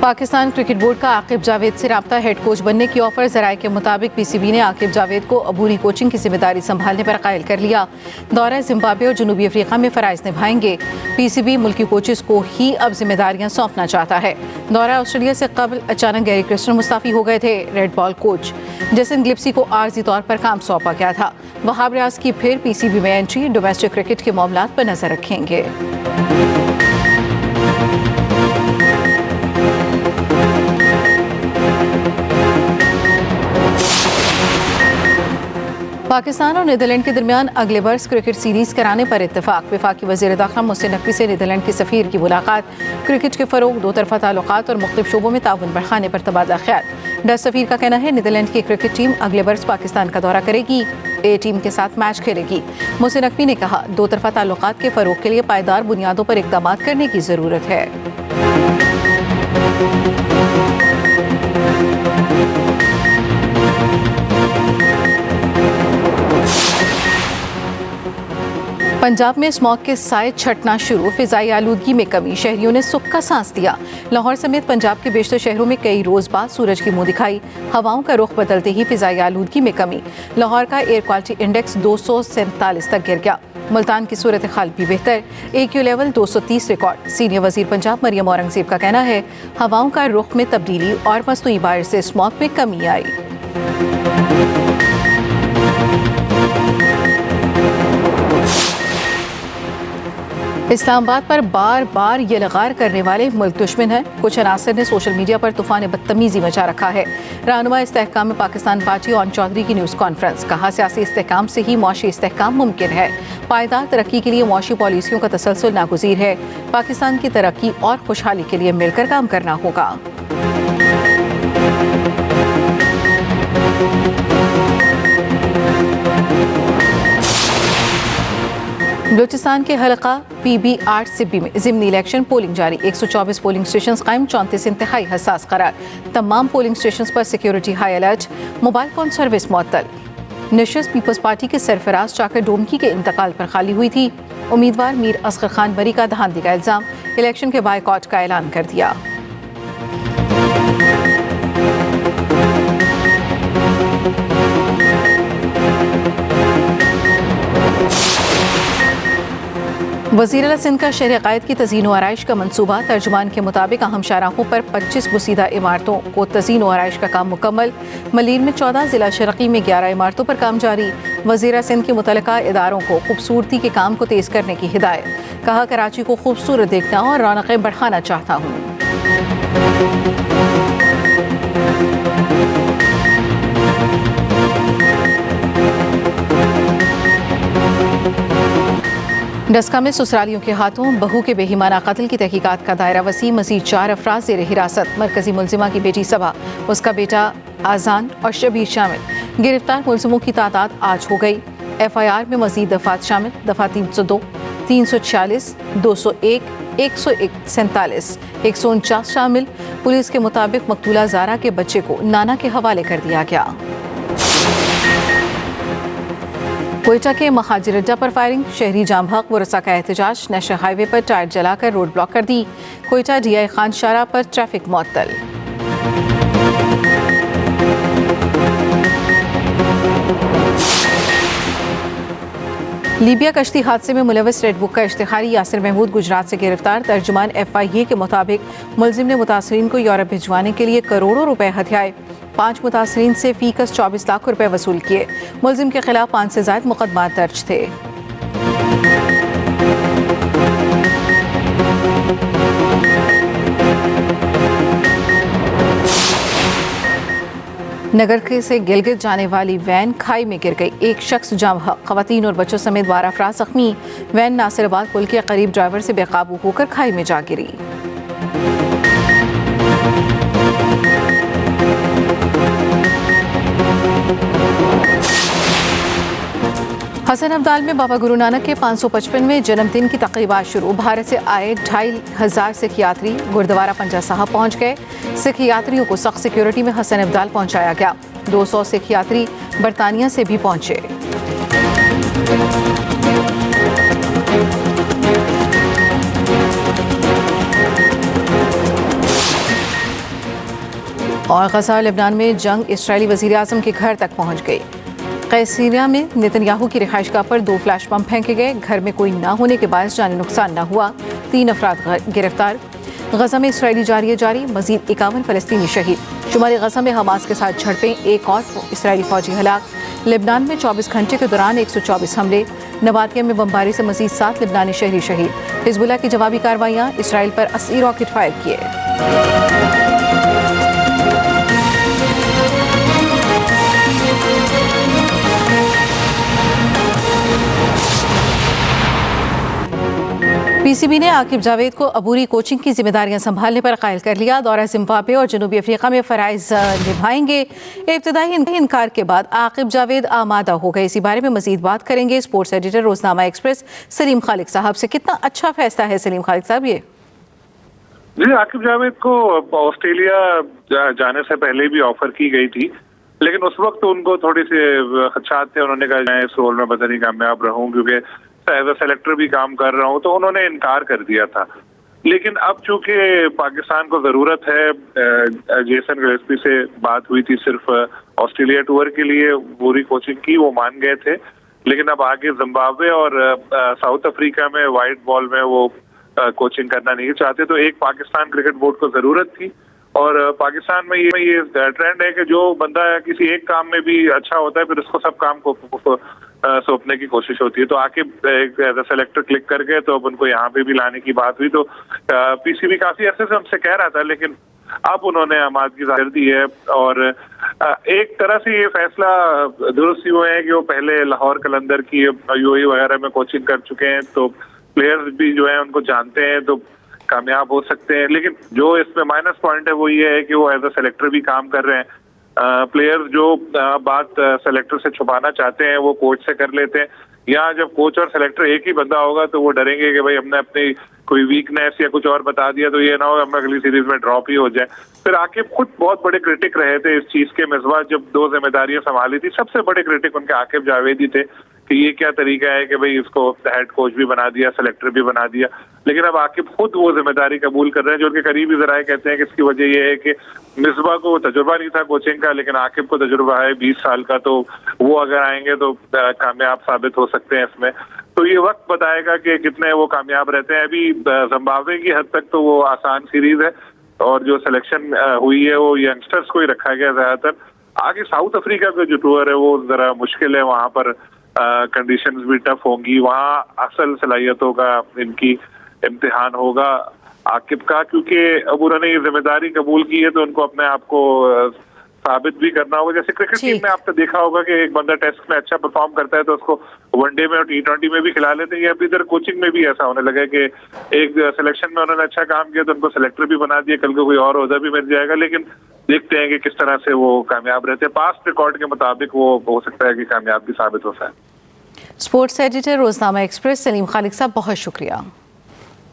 Pakistan cricket board का आकिब जावेद से राब्ता हेड कोच बनने की ऑफर। ज़राए के मुताबिक पीसीबी ने आकिब जावेद को अबूरी कोचिंग की जिम्मेदारी संभालने पर कायल कर लिया। दौरा जिम्बाब्वे और जनूबी अफ्रीका में फ़राइज़ निभाएंगे। पीसीबी मुल्की कोचेस को ही अब जिम्मेदारियां सौंपना चाहता है। दौरा ऑस्ट्रेलिया से कबल अचानक गैरी क्रिस्टन मुस्ताफ़ी हो गए थे। रेड बॉल कोच जेसन गिल्प्सी को आर्जी तौर पर काम सौंपा गया था। वहाब रियाज की फिर पीसीबी में एंट्री। डोमेस्टिक क्रिकेट के मामलात पर नजर रखेंगे। पाकिस्तान और नीदरलैंड के दरमियान अगले बरस क्रिकेट सीरीज कराने पर इत्तेफाक। वफाकी वज़ीर दाखिला मोहसिन नकवी से नीदरलैंड के सफ़ीर की मुलाकात। क्रिकेट के फ़रोग़, दो तरफ़ा ताल्लुकात और मुख्तलिफ शोबों में ताउन बढ़ाने पर तबादला ख्याल। डच सफ़ीर का कहना है नीदरलैंड की क्रिकेट टीम अगले बरस पाकिस्तान का दौरा करेगी, ए टीम के साथ मैच खेलेगी। मोहसिन नकवी ने कहा, दो तरफ़ा ताल्लुकात के फ़रोग़ के लिए पायदार बुनियादों पर इक़दामात करने की ज़रूरत है। पंजाब में स्मॉग के साए छटना शुरू। फिजाई आलूदगी में कमी, शहरियों ने सुख का सांस दिया। लाहौर समेत पंजाब के बेशतर शहरों में कई रोज बाद सूरज की मुंह दिखाई। हवाओं का रुख बदलते ही फिजाई आलूदगी में कमी। लाहौर का एयर क्वालिटी इंडेक्स 247 तक गिर गया। मुल्तान की सूरत हाल भी बेहतर, AQ लेवल 230 रिकॉर्ड। सीनियर वजीर पंजाब मरियम औरंगजेब का कहना है, हवाओं का रुख में तब्दीली और मस्तूई बारिश से स्मॉग में कमी आई। इस्लामाबाद पर बार बार ये लगार करने वाले मुल्क दुश्मन हैं। कुछ अनासर ने सोशल मीडिया पर तूफान बदतमीजी मचा रखा है। रहनुमा इस्तेहकाम में पाकिस्तान पार्टी ऑन चौधरी की न्यूज़ कॉन्फ्रेंस। कहा, सियासी इस्तेहकाम से ही मौशी इस्तेहकाम मुमकिन है। पायदार तरक्की के लिए मौशी पॉलिसियों का तसलसल नागुज़ीर है। पाकिस्तान की तरक्की और खुशहाली के लिए मिलकर काम करना होगा। बलूचिस्तान के हल्का PB8 सिब्बी में ज़िमनी इलेक्शन पोलिंग जारी। 124 पोलिंग स्टेशन कायम, 34 इंतहाई हसास करार। तमाम पोलिंग स्टेशन पर security high alert. Mobile phone service मुअत्तल। नशस्त पीपल्स पार्टी के सरफराज चाकर डोमकी के इंतकाल पर खाली हुई थी। उम्मीदवार मीर असगर खान बरी का धांधली का इल्जाम। इलेक्शन के बायकॉट का ऐलान कर दिया। वज़ीर आला सिंध का शहर क़ायद की तज़ीन व आराइश का मनसूबा। तर्जुमान के मुताबिक अहम शाहराहों पर 25 बुसीदा इमारतों को तज़ीन व आराइश का काम मुकम्मल। मलीर में 14, ज़िला शरक़ी में 11 इमारतों पर काम जारी। वज़ीर सिंध के मुतल्लिका इदारों को खूबसूरती के काम को तेज़ करने की हिदायत। कहा, कराची को खूबसूरत देखना और रौनकें बढ़ाना चाहता हूँ। डस्का में ससुरालियों के हाथों बहू के बेईमाना कत्ल की तहकीकात का दायरा वसी। मज़ीद 4 अफराद ज़ेर हिरासत। मरकजी मुलजिमा की बेटी सबा, उसका बेटा आज़ान और शबीर शामिल। गिरफ्तार मुलजिमों की तादाद 8 हो गई। FIR में मज़ीद दफ़ात शामिल। दफ़ा 302, 346, 201, 147, 149 शामिल। पुलिस के मुताबिक मकतूला ज़ारा के बच्चे को नाना के हवाले कर दिया गया। कोयटा के महाजिर अड्डा पर फायरिंग। शहरी जाम हक व रसा का एहतजाज। नेशनल हाईवे पर टायर जलाकर रोड ब्लॉक कर दी। कोयटा DI खान शारा पर ट्रैफिक मुअत्तल। लीबिया कश्ती हादसे में मुलविस रेड बुक का इश्तिहारी यासिर महमूद गुजरात से गिरफ्तार। तर्जुमान FIA के मुताबिक मुलजिम ने मुतासरीन को यूरोप भिजवाने के लिए करोड़ों रुपए हथियाए। 5 मुतासरीन से फीकस 24 लाख रुपए वसूल किए। मुलजिम के खिलाफ 5 से ज़ायद मुकदमा दर्ज थे। नगर से गिलगित जाने वाली वैन खाई में गिर गई। एक शख्स जाम हक, खवातीन और बच्चों समेत 12 अफराद जख्मी। वैन नासिराबाद पुल के करीब ड्राइवर से बेकाबू होकर खाई में जा गिरी। हसन अब्दाल में बाबा गुरु नानक के 555वें जन्मदिन की तकरीबात शुरू। भारत से आए 2500 सिख यात्री गुरुद्वारा पंजा साहब पहुंच गए। सिख यात्रियों को सख्त सिक्योरिटी में हसन अब्दाल पहुंचाया गया। 200 सिख यात्री बरतानिया से भी पहुंचे। और गजा लेबनान में जंग इसराइली वज़ीर आज़म के घर तक पहुंच गई। कैसरिया में नेतन्याहू की रिहाइशगाह पर 2 फ्लैश बम फेंके गए। घर में कोई न होने के बायस जानी नुकसान न हुआ। 3 अफराद गिरफ्तार। गजा में इसराइली जारी मजीद 51 फलस्तीनी शहीद। शुमाली गजा में हमास के साथ झड़पें, 1 और इसराइली फौजी हलाक। लेबनान में 24 घंटे के दौरान 124 हमले। नबातिया में बमबारी से मजीद 7 लेबनानी शहरी शहीद। हिजबुल्लाह की जवाबी कार्रवाइयाँ, इसराइल पर 80 रॉकेट फायर किए। पीसीबी ने आकिब जावेद को अबूरी कोचिंग की जिम्मेदारियां संभालने पर कायल कर लिया। दौरा जिम्बाब्वे और जनूबी अफ्रीका में फराइज निभाएंगे। इब्तदाई इनकार के बाद आकिब जावेद आमादा हो गए। इसी बारे में मजीद बात करेंगे स्पोर्ट्स एडिटर रोजनामा एक्सप्रेस सलीम खालिक साहब से। कितना अच्छा फैसला है सलीम खालिक साहब ये? जी, आकिब जावेद को ऑस्ट्रेलिया जाने से पहले भी ऑफर की गई थी, लेकिन उस वक्त उनको थोड़ी सी खदशात थे। उन्होंने कहा मैं इस रोल में पता नहीं कामयाब रहूं, क्योंकि एज अ सेलेक्टर भी काम कर रहा हूं, तो उन्होंने इनकार कर दिया था। लेकिन अब चूंकि पाकिस्तान को जरूरत है, जेसन गिलेस्पी से बात हुई थी सिर्फ ऑस्ट्रेलिया टूर के लिए पूरी कोचिंग की, वो मान गए थे। लेकिन अब आगे जिम्बाब्वे और साउथ अफ्रीका में वाइट बॉल में वो कोचिंग करना नहीं चाहते। तो एक पाकिस्तान क्रिकेट बोर्ड को जरूरत थी, और पाकिस्तान में ये ट्रेंड है कि जो बंदा किसी एक काम में भी अच्छा होता है, फिर उसको सब काम को सौंपने की कोशिश होती है। तो आकिब एक एज अ सेलेक्टर क्लिक कर गए, तो अब उनको यहाँ पे भी लाने की बात हुई। तो पीसीबी काफी अरसे से हमसे कह रहा था, लेकिन अब उन्होंने आमादगी कर दी है। और एक तरह से ये फैसला दुरुस्त हुआ है कि वो पहले लाहौर कलंदर की यूएई वगैरह में कोचिंग कर चुके हैं, तो प्लेयर्स भी जो है उनको जानते हैं, तो कामयाब हो सकते हैं। लेकिन जो इसमें माइनस पॉइंट है वो ये है कि वो एज अ सेलेक्टर भी काम कर रहे हैं। प्लेयर्स जो बात सेलेक्टर से छुपाना चाहते हैं वो कोच से कर लेते हैं। यहाँ जब कोच और सेलेक्टर एक ही बंदा होगा तो वो डरेंगे कि भाई हमने अपनी कोई वीकनेस या कुछ और बता दिया तो ये ना हो हम अगली सीरीज में ड्रॉप ही हो जाए। फिर आकिब खुद बहुत बड़े क्रिटिक रहे थे इस चीज के। मिसबा जब 2 जिम्मेदारियां संभाली थी, सबसे बड़े क्रिटिक उनके आकिब जावेद ही थे कि ये क्या तरीका है कि भाई इसको हेड कोच भी बना दिया, सेलेक्टर भी बना दिया। लेकिन अब आकिब खुद वो जिम्मेदारी कबूल कर रहे हैं। जो उनके करीबी जराए कहते हैं कि इसकी वजह ये है कि मिसबा को तजुर्बा नहीं था कोचिंग का, लेकिन आकिब को तजुर्बा है 20 साल का, तो वो अगर आएंगे तो कामयाब साबित हो सकते हैं इसमें। तो ये वक्त बताएगा कि कितने वो कामयाब रहते हैं। अभी जिम्बाब्वे की हद तक तो वो आसान सीरीज है, और जो सिलेक्शन हुई है वो यंगस्टर्स को ही रखा गया ज्यादातर। आगे साउथ अफ्रीका का जो टूर है वो जरा मुश्किल है, वहां पर कंडीशंस भी टफ होंगी। वहाँ असल सलाहियतों का इनकी इम्तिहान होगा आकिब का, क्योंकि अब उन्होंने ये जिम्मेदारी कबूल की है तो उनको अपने आप को साबित भी करना होगा। जैसे क्रिकेट टीम में आपने देखा होगा कि एक बंदा टेस्ट में अच्छा परफॉर्म करता है तो उसको वनडे में और T20 में भी खिला लेते हैं। अब इधर कोचिंग में भी ऐसा होने लगा है कि एक सिलेक्शन में उन्होंने अच्छा काम किया तो उनको सेलेक्टर भी बना दिया, कल को कोई और ओहदा भी मिल जाएगा। लेकिन देखते हैं कि किस तरह से वो कामयाब रहते हैं। पास्ट रिकॉर्ड के मुताबिक वो हो सकता है कि कामयाब भी साबित हो सकता है। स्पोर्ट्स एडिटर रोजनामा एक्सप्रेस सलीम खालिक साहब, बहुत शुक्रिया।